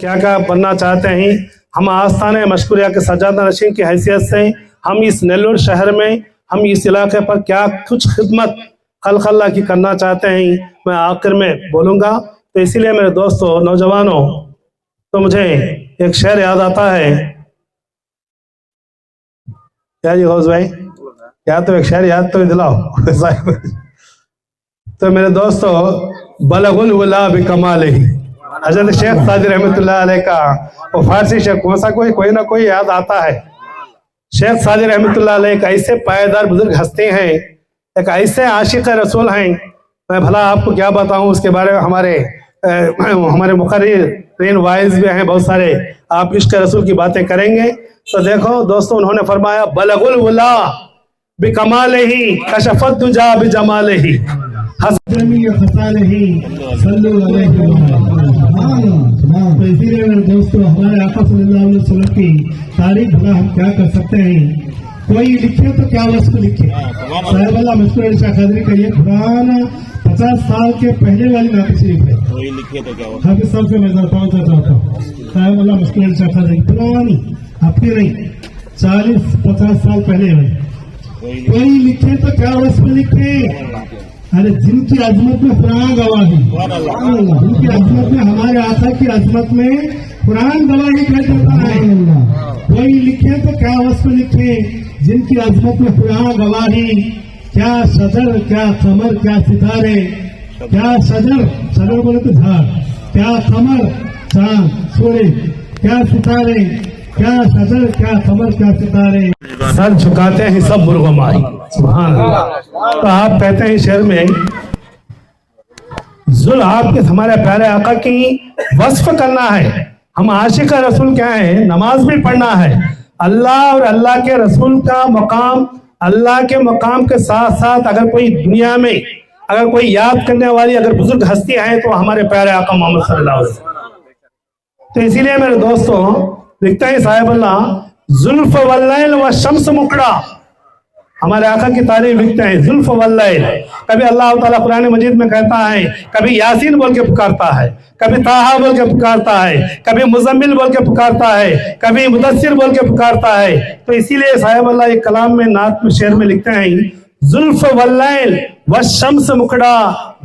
क्या क्या बनना चाहते हैं। हम आस्थान मशकूरिया के सज्जादा नशीन की हैसियत से हम इस नेल्लोर शहर में हम इस इलाके पर क्या कुछ खिदमत खल्क़ की करना चाहते हैं, मैं आखिर में बोलूँगा। तो इसीलिए मेरे दोस्तों, नौजवानों, तो मुझे एक शेर याद आता है। क्या जी गौस भाई, या तो एक शेर याद तो दिलाओ। तो मेरे दोस्तों, बलगुल उला बिकमालिही, हजरत शेख सादी रहमतुल्लाह अलैह का वो फारसी शेर कौन सा कोई ना कोई याद आता है। शेख सादी रहमतुल्लाह अलैह एक ऐसे पायदार बुजुर्ग हस्ती हैं, एक ऐसे आशिक रसूल हैं, मैं भला आपको क्या बताऊं उसके बारे में। हमारे मुक़र्रिरीन वाइज भी हैं बहुत सारे, आप इश्क़ रसूल की बातें करेंगे। तो देखो दोस्तों, उन्होंने फरमाया बलगुल उला बिकमालिही कशफत दुजा बिजमालिही हसनी खसालिही सल्लल्लाहु अलैहि वसल्लम। तो इसीलिए मेरे दोस्तों, हमारे आका सल्लल्लाहु अलैहि वसल्लम की तारीफ भला हम क्या कर सकते हैं। कोई लिखे तो क्या वस्तु लिखे। साहिब अल्लाह मशकूर अली शाह कादरी का ये कुरान 50 साल के पहले वाली नाती शरीफ है। कोई लिखे तो क्या वस्तु, हाफिज साहब से मैं पहुंचा चाहता हूँ। साहिब अल्लाह मशकूर अली शाह कादरी पुरानी, आपकी नहीं, 40-50 साल पहले है। कोई लिखे तो क्या वस्तु लिखे। अरे जिनकी अजमत में कुरान गवाही, जिनकी अजमत में, हमारे आका की अजमत में कुरान गवाही कर देता है। कोई लिखे तो क्या वस्तु लिखे, जिनकी अजमत में कुरान गवाही। क्या सजर, क्या कमर, क्या सितारे, क्या सजर बोले तो झाड़, क्या कमर चांद सूरज, क्या सितारे, क्या सजर, क्या कमर, क्या सितारे। सर झुकाते हैं सब मुर्गमाई, सुभान अल्लाह। तो आप कहते हैं शेर में जुल आपके हमारे प्यारे आका की वस्फ करना है। हम आशिक रसूल क्या है, नमाज भी पढ़ना है। अल्लाह और अल्लाह के रसूल का मकाम, अल्लाह के मकाम के साथ साथ अगर कोई दुनिया में अगर कोई याद करने वाली अगर बुजुर्ग हस्ती है तो हमारे प्यारे आका मोहम्मद सल्लल्लाहु अलैहि वसल्लम। तो इसीलिए मेरे दोस्तों, लिखते हैं साहिब अल्लाह, जुल्फ वल्लैल व शम्स मुकड़ा, हमारे आका की तारीफ लिखते हैं। जुल्फ वल्लैल, कभी अल्लाह ताला कुरान मजीद में कहता है, कभी यासीन बोल के पुकारता है, कभी ताहा बोल के पुकारता है, कभी मुजम्मिल बोल के पुकारता है, कभी मुदस्सिर बोल के पुकारता है। तो इसीलिए साहिब अल्लाह एक कलाम में, नात में, शेर में लिखते हैं, जुल्फ वल्लैल व शम्स मुकड़ा,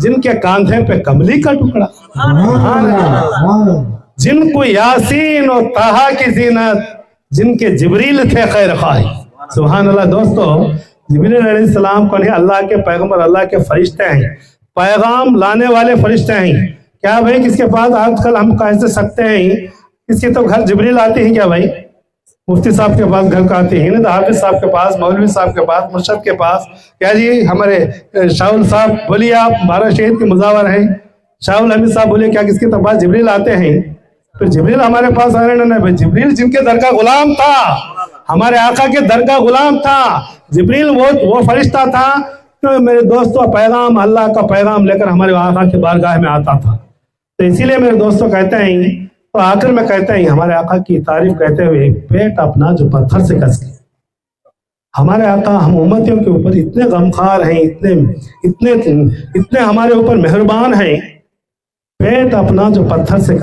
जिनके कांधे पे कमली का टुकड़ा, जिनको यासीन और ताहा की जीनत, जिनके जिब्रील थे खैर खाही। सुभान अल्लाह। दोस्तों, जिब्रील अलैहिस्सलाम को नहीं, अल्लाह के पैगंबर, अल्लाह के फरिश्ते हैं, पैगाम लाने वाले फरिश्ते हैं। क्या भाई किसके पास आजकल हम कह सकते हैं, किसके तो घर जिब्रील आते हैं क्या भाई? मुफ्ती साहब के पास घर का आते हैं ना, तो हाफिज साहब के पास, मौलवी साहब के पास, मुर्शद के पास। क्या जी हमारे शाहुल साहब बोलिए, आप 12 शहीद के मुजावर हैं, शाहुल हमीद साहब बोलिए, क्या किसके तो पास जिब्रील आते हैं? फिर जिब्रील हमारे पास आ रहे ना भाई, जिब्रील जिनके दर का गुलाम था, हमारे आका के दर का गुलाम था, जिब्रील वो फरिश्ता था। तो मेरे दोस्तों, पैगाम, अल्लाह का पैगाम लेकर हमारे आका के बारगाह में आता था। तो इसीलिए मेरे दोस्तों कहते हैं, तो आखिर में कहते हैं, हमारे आका की तारीफ कहते हुए, पेट अपना जो पत्थर से कस के, हमारे आका हम उम्मतियों के ऊपर इतने गमखार हैं, इतने इतने इतने हमारे ऊपर मेहरबान हैं। पेट अपना जो पत्थर से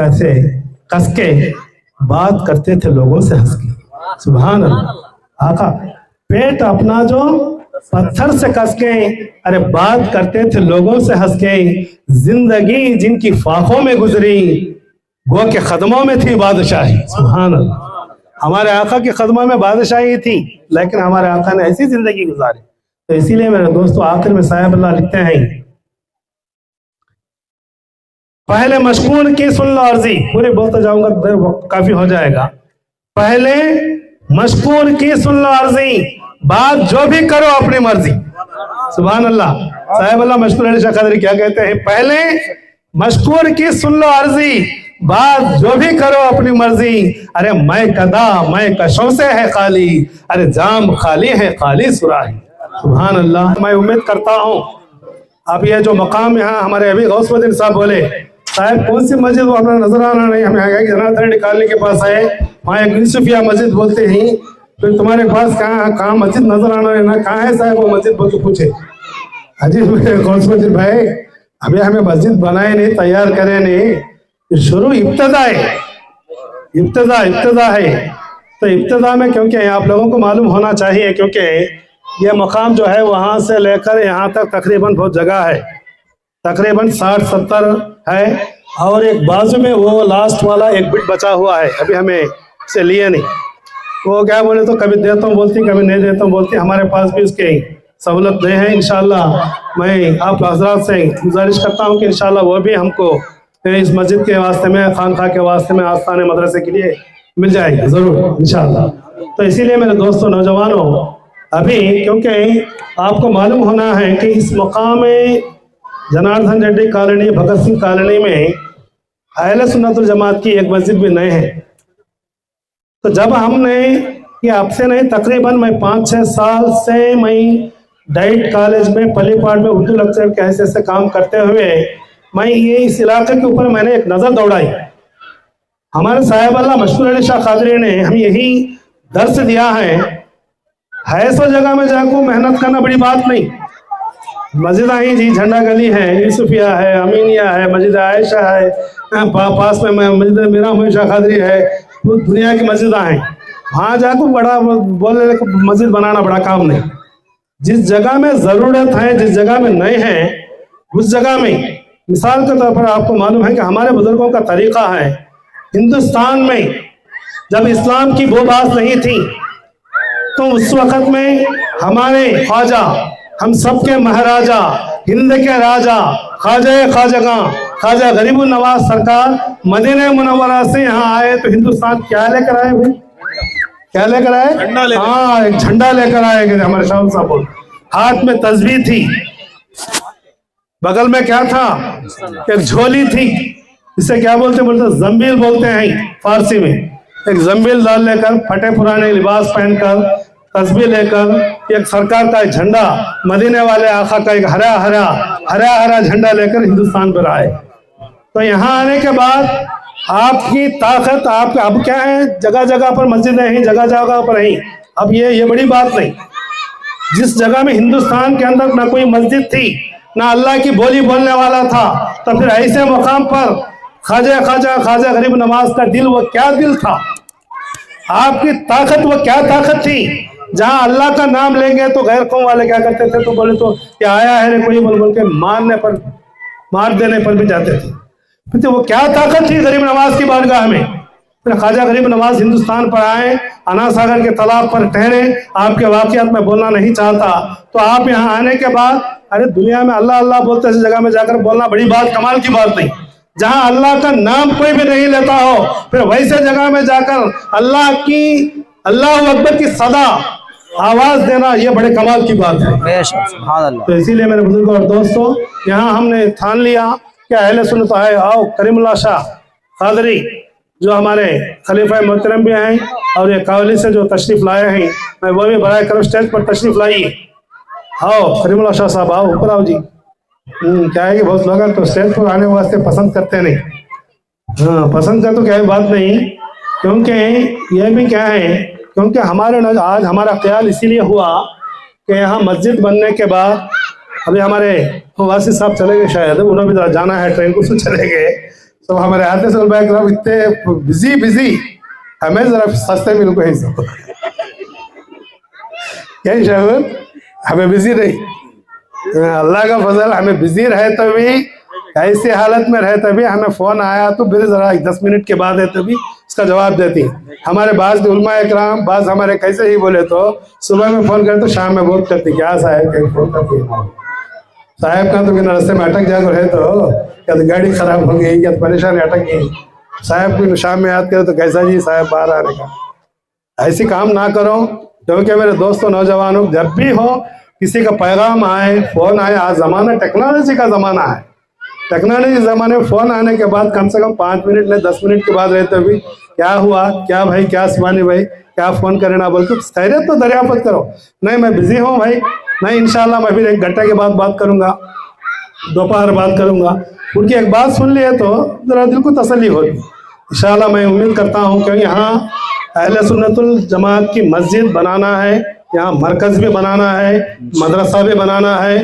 कस के बात करते थे लोगों से हंस के। सुभान अल्लाह। आका पेट अपना जो पत्थर से कस के, अरे बात करते थे लोगों से हंस के। जिंदगी जिनकी फाखों में गुजरी, गो के कदमों में थी बादशाही। सुभान अल्लाह। हमारे आका के कदमों में बादशाही थी, लेकिन हमारे आका ने ऐसी जिंदगी गुजारी। तो इसीलिए मेरे दोस्तों, आखिर में साहिब अल्लाह लिखते हैं, पहले मशकूर की सुन लो अर्जी, पूरे बोलते जाऊंगा काफी हो जाएगा। पहले मशकूर की सुन लो अर्जी, बात जो भी करो अपनी मर्जी। सुभान अल्लाह। साहिब अल्लाह मशकूर अली शाह कादरी क्या कहते हैं, पहले मशकूर की सुन लो अर्जी, बात जो भी करो अपनी मर्जी। अरे मैं कदा मैं कशों से है खाली, अरे जाम खाली है खाली सुराही। सुभान अल्लाह। मैं उम्मीद करता हूँ अब ये जो मकाम यहाँ हमारे अभी गौसुद्दीन साहब बोले, साहब कौन सी मस्जिद वो हमें नजर आना नहीं, हमें आगे जनाथर निकालने के पास आए, वहाँ एक यूसुफिया मस्जिद बोलते हैं। फिर तुम्हारे पास कहाँ मस्जिद नजर आना है ना, कहाँ है साहब वो मस्जिद बोल के पूछे। अजी गौसुद्दीन भाई अभी हमें मस्जिद बनाए नहीं, तैयार करे नहीं, शुरू इब्तदा है, इब्तिदा है। तो इब्तिदा में क्योंकि आप लोगों को मालूम होना चाहिए, क्योंकि ये मकाम जो है वहाँ से लेकर यहाँ तक तकरीबन बहुत जगह है, तकरीबन 60-70 है, और एक बाजू में वो लास्ट वाला एक बिट बचा हुआ है, अभी हमें से लिए नहीं। वो क्या बोले तो कभी देता हूँ बोलती, कभी नहीं देता हूँ बोलती। हमारे पास भी उसकी सहूलत नहीं है। इंशाल्लाह मैं आप हजरात से गुजारिश करता हूँ कि इंशाल्लाह वो भी हमको इस मस्जिद के वास्ते में, खानखा के वास्ते में, आस्थान मदरसे के लिए मिल जाएगी ज़रूर इंशाल्लाह। तो इसीलिए मेरे दोस्तों, नौजवानों, अभी क्योंकि आपको मालूम होना है कि इस मकाम में जनार्दन रेड्डी कॉलोनी, भगत सिंह कॉलोनी में अहले सुन्नत वल जमात की एक मस्जिद भी नहीं है। तो जब हमने ये आपसे नहीं, तकरीबन मैं 5-6 साल से मैं डाइट कॉलेज में पलीपाड़ में उर्दू लेक्चर के हैसियत से काम करते हुए मैं ये इस इलाके के ऊपर मैंने एक नज़र दौड़ाई। हमारे साहिब अल्लाह मशहूर अली शाह कादरी ने हम यही दर्स दिया है सो जगह में जाकर मेहनत करना बड़ी बात नहीं। मस्जिद ही जी, झंडा गली है, यूसुफिया है, अमीनिया है, मस्जिद आयशा है, पास में मस्जिद मीरा मोहम्मद शाह कादरी है, दुनिया की मस्जिद हैं। वहाँ जाकर बड़ा बोलने मस्जिद बनाना बड़ा काम नहीं। जिस जगह में ज़रूरत है, जिस जगह में नहीं है, उस जगह में, मिसाल के तौर पर आपको मालूम है कि हमारे बुजुर्गों का तरीक़ा है, हिंदुस्तान में जब इस्लाम की बोबास नहीं थी तो उस वक़्त में हमारे ख्वाजा, हम सब के महाराजा, हिंद के राजा, ख्वाजा गरीबुन नवाज सरकार मदीना मुनव्वरा से यहाँ आए तो हिंदुस्तान क्या लेकर आए भाई? क्या लेकर आए? हाँ, एक झंडा लेकर आए। हमारे शाह साहब बोल, हाथ में तस्बीह थी, बगल में क्या था? एक झोली थी, इसे क्या बोलते जंबील बोलते हैं फारसी में। एक जंबील डाल लेकर, फटे पुराने लिबास पहनकर, तस्बीह लेकर, एक सरकार का झंडा, मदीने वाले आका का एक हरा हरा झंडा लेकर हिंदुस्तान पर आए। तो यहाँ आने के बाद आपकी ताकत, आप अब क्या है, जगह जगह पर मस्जिदें हैं, जगह जगह पर हैं। अब ये बड़ी बात नहीं। जिस जगह में हिंदुस्तान के अंदर ना कोई मस्जिद थी, ना अल्लाह की बोली बोलने वाला था, तो फिर ऐसे मकाम पर ख्वाजा गरीब नवाज का दिल, वो क्या दिल था? आपकी ताकत, वो क्या ताकत थी? जहां अल्लाह का नाम लेंगे तो गैर कौम वाले क्या करते थे? तो बोले तो क्या आया है कोई बोल के मार देने पर भी जाते थे। तो वो क्या ताकत थी गरीब नवाज की बारगाह में? फिर ख्वाजा गरीब नवाज हिंदुस्तान पर आए, अना सागर के तालाब पर ठहरे। आपके वाकयात में बोलना नहीं चाहता, तो आप यहाँ आने के बाद, अरे दुनिया में अल्लाह अल्लाह बोलते ऐसी जगह में जाकर बोलना बड़ी बात, कमाल की बात नहीं। जहां अल्लाह का नाम कोई भी नहीं लेता हो, फिर वैसे जगह में जाकर अल्लाह अकबर की सदा आवाज देना, ये बड़े कमाल की बात है। तो इसीलिए मेरे बुजुर्गों और दोस्तों, यहाँ हमने ठान लिया कि अहले सुन्नत आए, आओ करीमुल्लाह शाह कादरी जो हमारे खलीफा मोहतरम भी हैं, और ये कावली से जो तशरीफ लाए हैं, मैं वो भी बराए करो स्टेज पर तशरीफ लाइए। आओ करीमुल्लाह शाह साहब, आओ ऊपर आओ जी। क्या है कि बहुत लोग तो स्टेज पर आने वास्ते पसंद करते नहीं। हाँ, पसंद कर तो क्या बात नहीं, क्योंकि ये भी क्या है, क्योंकि आज हमारा ख्याल इसीलिए हुआ कि यहाँ मस्जिद बनने के बाद, अभी हमारे वासी साहब चले गए, शायद उन्हें भी जाना है ट्रेन को, चले गए। तो हमारे आते साल बैक इतने बिजी, हमें जरा सस्ते मिल को ही सब क्या शायद हमें बिजी नहीं, अल्लाह का फजल, हमें बिजी रहे तभी, ऐसी हालत में रहे तभी हमें फ़ोन आया तो फिर ज़रा 10 मिनट के बाद है तभी इसका जवाब देती। हमारे बाज़ उलमा इकराम, बाज़ हमारे कैसे ही बोले तो सुबह में फ़ोन करे तो शाम में बहुत करती, क्या साहब कहीं फ़ोन करती साहब का तो बिना रास्ते में अटक जाकर है, तो क्या तो गाड़ी ख़राब हो गई, क्या तो परेशानी अटक गई, साहब को शाम में याद करे तो कैसा जी साहब बाहर आने का। ऐसी काम ना करो, क्योंकि मेरे दोस्तों नौजवानों, जब भी हो किसी का पैगाम आए, फ़ोन आए, आज ज़माना टेक्नोलॉजी का ज़माना है। टेक्नोलॉजी ज़माने में फ़ोन आने के बाद कम से कम 5 मिनट नहीं 10 मिनट के बाद रहते भी, क्या हुआ, क्या भाई, क्या सुबानी भाई, क्या फ़ोन करे ना बोल के खैरियत तो दरियाफत करो। नहीं मैं बिज़ी हूँ भाई, नहीं इंशाल्लाह मैं फिर 1 घंटे के बाद बात करूँगा, दोपहर बात करूँगा। उनकी एक बात सुन लिए तो ज़रा दिल को तसल्ली होगी। इंशाल्लाह मैं उम्मीद करता हूँ कि यहाँ अहले सुन्नतुल जमात की मस्जिद बनाना है, यहाँ मरकज़ भी बनाना है, मदरसा भी बनाना है।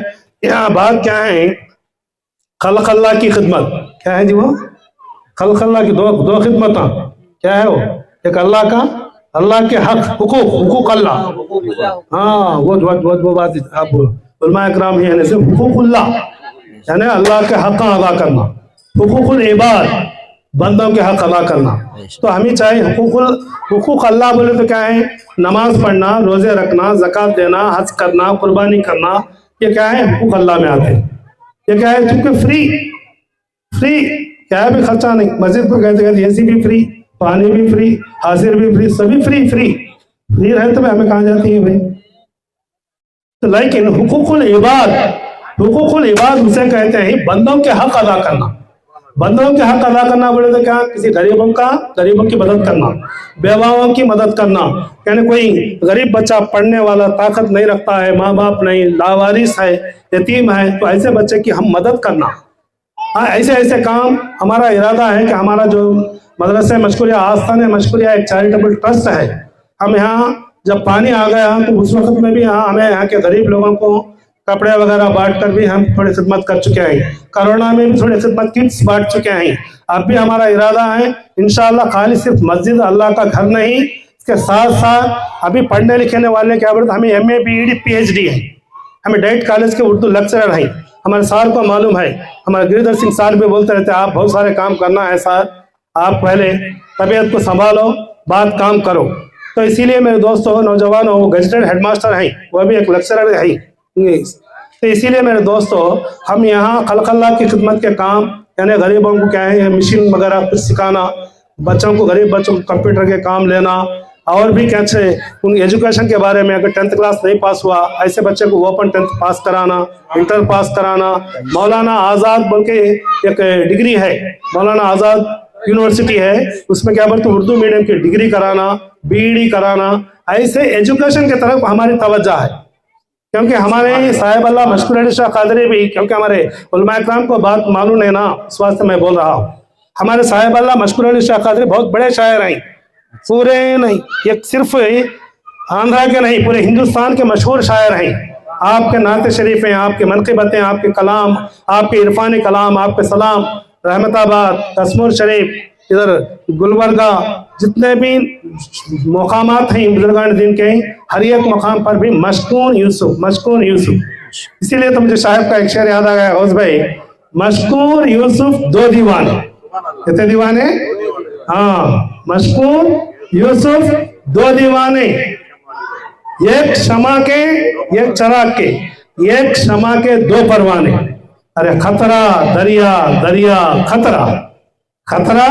यहाँ बात क्या है, खल्क़ अल्लाह की खिदमत, क्या है जी वो खल्क़ अल्लाह की दो खिदमत, क्या है वो? एक अल्लाह के हक, हुकूक अल्लाह। हाँ, वो बात आप उलमा इकराम ही से हुकूकुल्लाह यानी अल्लाह के हक अदा करना, हुकूकुल इबाद बंदों के हक अदा करना। तो हमें चाहिए हुकूक अल्लाह बोले तो क्या है? नमाज पढ़ना, रोजे रखना, ज़कात देना, हज करना, कुर्बानी करना, ये क्या है? हुकूक अल्लाह में आते हैं। ये क्या है? चूंकि फ्री क्या है? भी खर्चा नहीं। मस्जिद पर कहते एसी भी फ्री, पानी भी फ्री, हाजिर भी फ्री, सभी फ्री रहे तो हमें कहाँ जाती है भाई? तो लेकिन हुकूकुल इबाद उसे कहते हैं बंदों के हक अदा करना। बंदों के हक अदा करना बोले तो क्या? किसी गरीबों की मदद करना, बेवाओं की मदद करना। यानी कोई गरीब बच्चा पढ़ने वाला ताकत नहीं रखता है, माँ बाप नहीं, लावारिस है, यतीम है, तो ऐसे बच्चे की हम मदद करना। हाँ, ऐसे काम हमारा इरादा है कि हमारा जो मदरसा मशकूरिया आस्थान मशकूरिया एक चैरिटेबल ट्रस्ट है, हम यहाँ जब पानी आ गया तो उस वक्त में भी हमें यहाँ के गरीब लोगों को कपड़े वगैरह बांट कर भी हम थोड़ी खिदमत कर चुके हैं। कोरोना में भी थोड़ी खिदमत किट्स बांट चुके हैं। अब भी हमारा इरादा है इंशाअल्लाह खाली सिर्फ मस्जिद अल्लाह का घर नहीं, इसके साथ साथ अभी पढ़ने लिखने वाले क्या बोलते, हमें MA BEd PhD है, हमें डाइट कॉलेज के उर्दू लेक्चरर हैं। हमारे सार को मालूम है, हमारे गिरिधर सिंह सार भी बोलते रहते हैं आप बहुत सारे काम करना है सार, आप पहले तबीयत को संभालो, बाद काम करो। तो इसीलिए मेरे दोस्तों, नौजवानों, वो गजेटेड हेडमास्टर हैं, वह भी एक लेक्चरर है इंग्लिश। तो इसीलिए मेरे दोस्तों, हम यहाँ खल्क़ की खिदमत के काम यानी गरीबों को क्या है मशीन वगैरह कुछ सिखाना, गरीब बच्चों को कंप्यूटर के काम लेना, और भी क्या है उन एजुकेशन के बारे में। अगर 10th क्लास नहीं पास हुआ ऐसे बच्चे को ओपन 10th पास कराना, इंटर पास कराना। मौलाना आज़ाद बोल के एक डिग्री है, मौलाना आज़ाद यूनिवर्सिटी है, उसमें क्या बोलते उर्दू मीडियम की डिग्री कराना, BEd कराना। ऐसे एजुकेशन की तरफ हमारी तवज्जो है, क्योंकि हमारे साहिब अल्लाह मशकूर अली शाह कादरी भी, क्योंकि हमारे उलमा इकराम को बात मालूम है ना, इस वास्ते मैं बोल रहा हूँ। हमारे साहिब अल्लाह मशकूर अली शाह कादरी बहुत बड़े शायर हैं, पूरे नहीं, एक सिर्फ आंध्रा के नहीं, पूरे हिंदुस्तान के मशहूर शायर हैं। आपके नाते शरीफ हैं, आपके मनक़िबतें, आपके कलाम, आपके इरफानी कलाम, आपके सलाम, रहमताबाद, तस्मूर शरीफ, इधर गुलबर्गा, जितने भी मकामात हैं बुजुर्गान दिन के, हर एक मकाम पर भी मशकून यूसुफ। इसीलिए तो मुझे साहब का एक शेर याद आ गया, गौस भाई, मशकून यूसुफ दो दीवाने। कितने दीवाने? हाँ, मशकून यूसुफ दो दीवाने, एक शमा के एक चराग के, एक शमा के दो परवाने। अरे खतरा दरिया दरिया खतरा, खतरा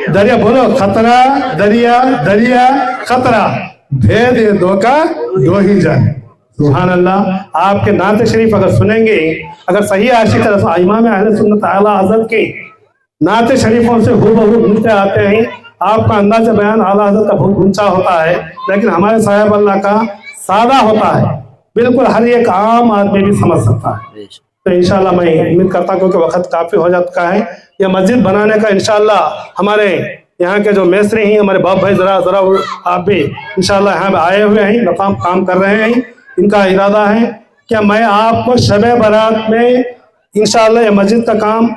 दरिया, बोलो खतरा दरिया दरिया खतरा, भेद दो का दो ही जाने। सुभान अल्लाह। आपके नाते शरीफ अगर सुनेंगे, अगर सही आशिक इमाम अहले सुन्नत आला हज़रत के नाते शरीफों से हूबहू मिलते आते हैं, आपका अंदाज बयान आला हज़रत का बहुत ऊंचा होता है, लेकिन हमारे साहिब अल्लाह का सादा होता है, बिल्कुल हर एक आम आदमी भी समझ सकता है। तो इंशाल्लाह मैं उम्मीद करता हूँ, क्योंकि वक्त काफ़ी हो चुका है, यह मस्जिद बनाने का इंशाल्लाह हमारे यहाँ के जो मेस्त्री हैं, हमारे बाप भाई ज़रा आप भी इंशाल्लाह यहाँ पे आए हुए हैं, नकाम काम कर रहे हैं। इनका इरादा है कि मैं आपको शब बारात में इंशाल्लाह ये मस्जिद का काम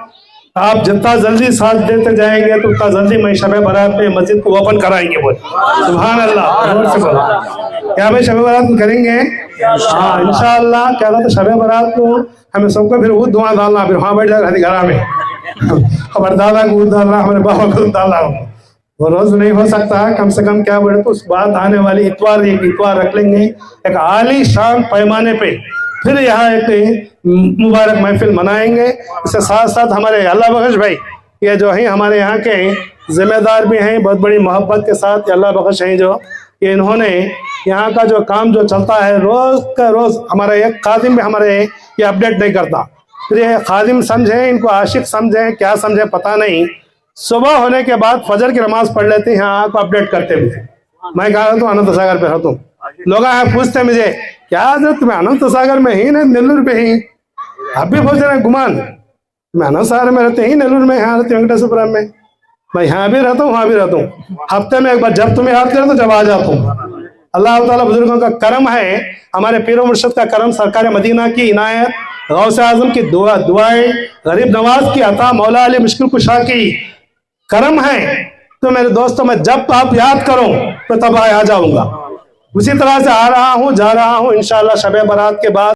आप जितना जल्दी साथ देते जाएंगे तो उतना जल्दी मैं शब बारात में मस्जिद को ओपन कराएंगे। बोल सुभान अल्लाह। क्या भाई शब बारात करेंगे? हाँ इंशाल्लाह। क्या था शब बारात को हमें सबको फिर वो दुआ डालना, फिर वहाँ बैठ जाएगा घर में, हमारे दादा को दूध डालना, हमारे बाबा को दूध डालना, वो रोज नहीं हो सकता। कम से कम क्या बोले तो उस बात आने वाली इतवार, एक इतवार रख लेंगे एक आली शान पैमाने पे, फिर यहाँ एक मुबारक महफिल मनाएंगे। इसके साथ साथ हमारे अल्लाह बख्श भाई ये जो है हमारे यहाँ के जिम्मेदार भी हैं, बहुत बड़ी मोहब्बत के साथ अल्लाह बख्श हैं, जो ये इन्होंने यहाँ का जो काम जो चलता है रोज का रोज, हमारा एक खादिम भी हमारे ये अपडेट नहीं करता। फिर ये खादिम समझे, इनको आशिक समझे, क्या समझे पता नहीं, सुबह होने के बाद फजर की नमाज पढ़ लेते हैं, यहाँ को अपडेट करते हुए। मैं कहा तो अनंत सागर पे रहता हूँ, लोग यहाँ पूछते मुझे क्या हजरत मैं अनंत सागर में ही, नेल्लूर पे ही? आप भी पूछ रहे गुमान, मैं अनंत सागर में रहते ही, नेल्लूर में यहाँ रहते वेंकटेश्वरम में, मैं यहाँ भी रहता हूँ वहाँ भी रहता हूँ। हफ्ते में एक बार जब तुम्हें याद करें तो जब आ जाता हूँ। अल्लाह ताला बुजुर्गों का करम है, हमारे पीर मुर्शिद का करम, सरकार मदीना की इनायत, गौसे आजम की दुआएं, गरीब नवाज की अता, मौला अली मुश्किल कुशा की करम है तो मेरे दोस्तों मैं जब आप याद करो तो तब आ जाऊंगा। उसी तरह से आ रहा हूँ, जा रहा हूँ इंशाअल्लाह शब बारात के बाद।